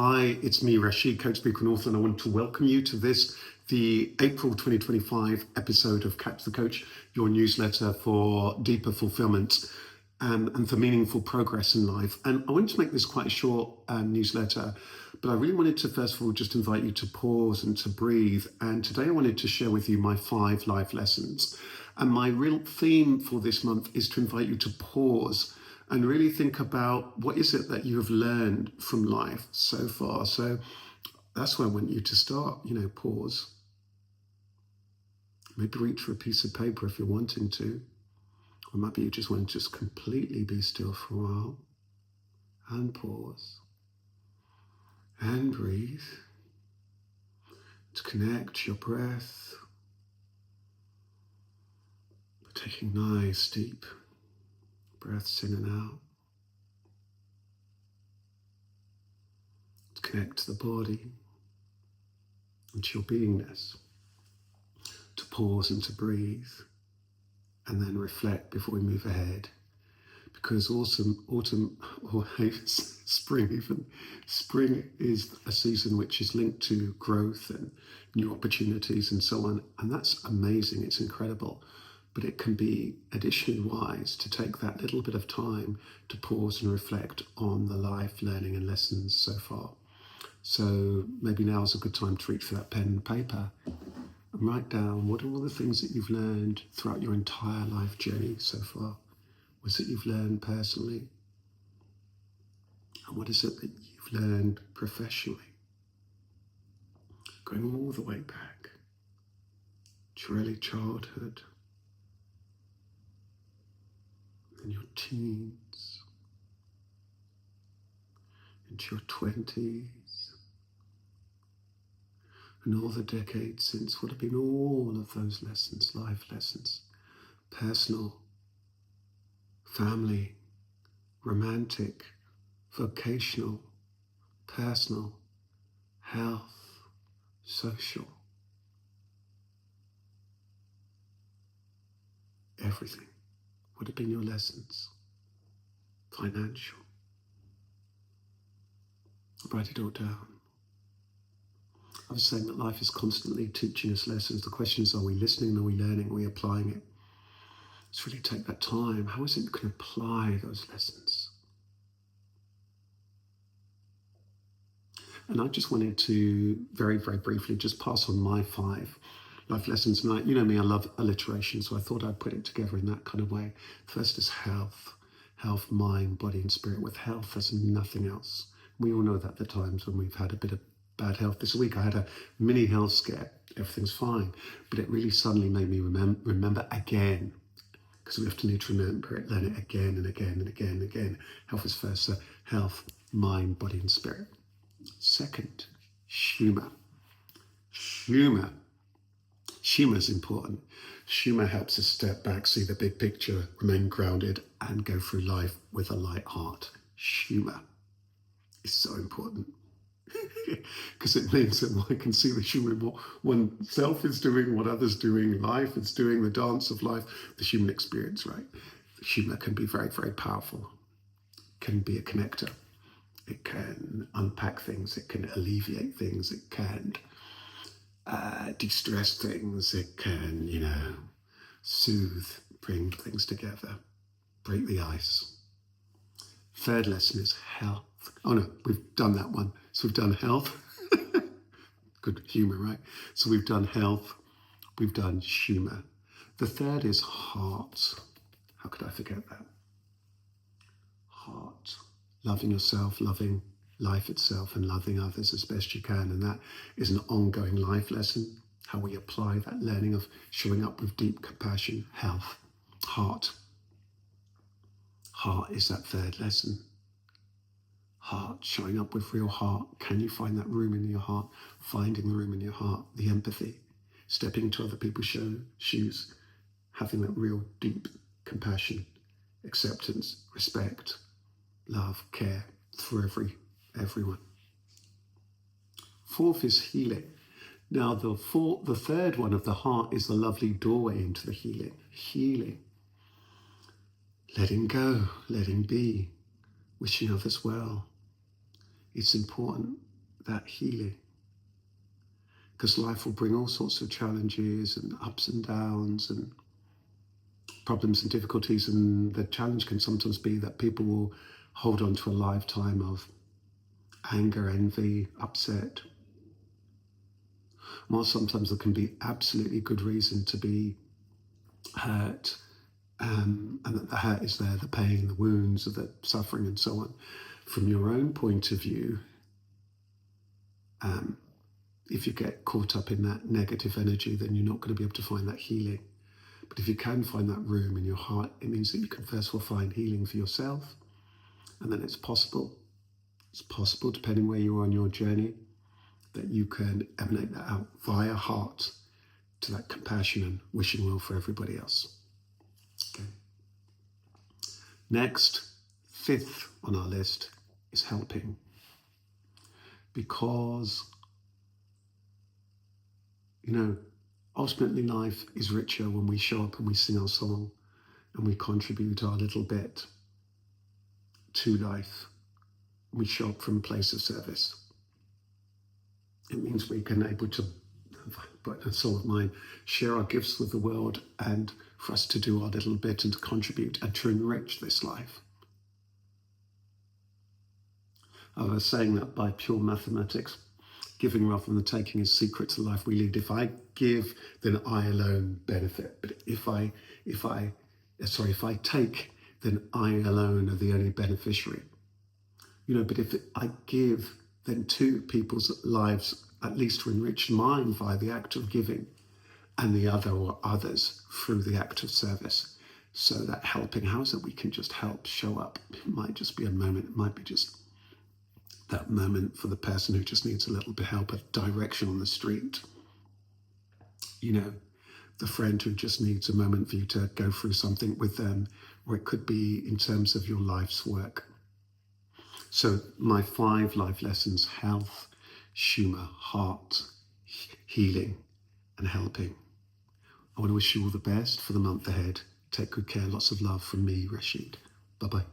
Hi, it's me, Rasheed, coach, speaker, and author, and I want to welcome you to this, the April 2025 episode of Catch the Coach, your newsletter for deeper fulfillment and for meaningful progress in life. And I wanted to make this quite a short newsletter, but I really wanted to, first of all, just invite you to pause and to breathe. And today I wanted to share with you my 5 life lessons. And my real theme for this month is to invite you to pause and really think about what is it that you have learned from life so far. So that's where I want you to start, pause. Maybe reach for a piece of paper if you're wanting to. Or maybe you just want to just completely be still for a while. And pause. And breathe. To connect your breath. Taking nice, deep breaths in and out. To connect to the body and to your beingness. To pause and to breathe. And then reflect before we move ahead. Because autumn, or spring even, spring is a season which is linked to growth and new opportunities and so on. And that's amazing, it's incredible. But it can be additionally wise to take that little bit of time to pause and reflect on the life, learning and lessons so far. So maybe now is a good time to reach for that pen and paper and write down what are all the things that you've learned throughout your entire life journey so far. What is it you've learned personally? And what is it that you've learned professionally? Going all the way back to early childhood, and your teens, into your 20s, and all the decades since would have been all of those lessons, life lessons, personal, family, romantic, vocational, personal, health, social, everything would have been your lessons, financial. Write it all down. I was saying that life is constantly teaching us lessons. The question is, are we listening? Are we learning? Are we applying it? Let's really take that time. How is it you can apply those lessons? And I just wanted to very, very briefly just pass on my 5 life lessons. And you know me, I love alliteration, so I thought I'd put it together in that kind of way. First is health. Health, mind, body and spirit. With health, there's nothing else. We all know that the times when we've had a bit of bad health. This week I had a mini health scare. Everything's fine. But it really suddenly made me remember again. Because we often need to remember it, learn it again and again and again and again. Health is first. So health, mind, body and spirit. Second, humour. Humour. Humour is important. Humour helps us step back, see the big picture, remain grounded, and go through life with a light heart. Humour is so important because it means that one can see the humour in what oneself is doing, what others doing, life is doing, the dance of life, the human experience, right? Humour can be very, very powerful. It can be a connector. It can unpack things. It can alleviate things. It can de-stress things. It can, soothe, bring things together, break the ice. Third lesson is health. Oh no, we've done that one. So we've done health. Good humour, right? So we've done health. We've done humour. The third is heart. How could I forget that? Heart. Loving yourself, loving life itself, and loving others as best you can. And that is an ongoing life lesson. How we apply that learning of showing up with deep compassion. Health. Heart. Heart is that third lesson. Heart, showing up with real heart. Can you find that room in your heart? Finding the room in your heart, the empathy, stepping into other people's shoes, having that real deep compassion, acceptance, respect, love, care for everyone. Fourth is healing. Now the third one of the heart is the lovely doorway into the healing. Healing. Letting go, letting be, wishing others well. It's important that healing. Because life will bring all sorts of challenges and ups and downs and problems and difficulties. And the challenge can sometimes be that people will hold on to a lifetime of anger, envy, upset. While sometimes there can be absolutely good reason to be hurt, and that the hurt is there, the pain, the wounds, the suffering, and so on. From your own point of view, if you get caught up in that negative energy, then you're not going to be able to find that healing. But if you can find that room in your heart, it means that you can first of all find healing for yourself, and then it's possible, depending where you are on your journey, that you can emanate that out via heart to that compassion and wishing well for everybody else. Okay. Next, fifth on our list is helping. Because, ultimately life is richer when we show up and we sing our song and we contribute our little bit to life. We show up from a place of service. It means we can able to, but a soul of mine, share our gifts with the world, and for us to do our little bit and to contribute and to enrich this life. I was saying that by pure mathematics, giving rather than taking is secret to the life we lead. If I give, then I alone benefit. But if I take, then I alone are the only beneficiary. But if I give, then two people's lives at least are enriched, mine via the act of giving, and the other or others through the act of service. So that helping, how is it we can just help show up? It might just be a moment. It might be just that moment for the person who just needs a little bit of help, a direction on the street. The friend who just needs a moment for you to go through something with them, or it could be in terms of your life's work. So my 5 life lessons: health, humor, heart, healing, and helping. I want to wish you all the best for the month ahead. Take good care. Lots of love from me, Rasheed. Bye-bye.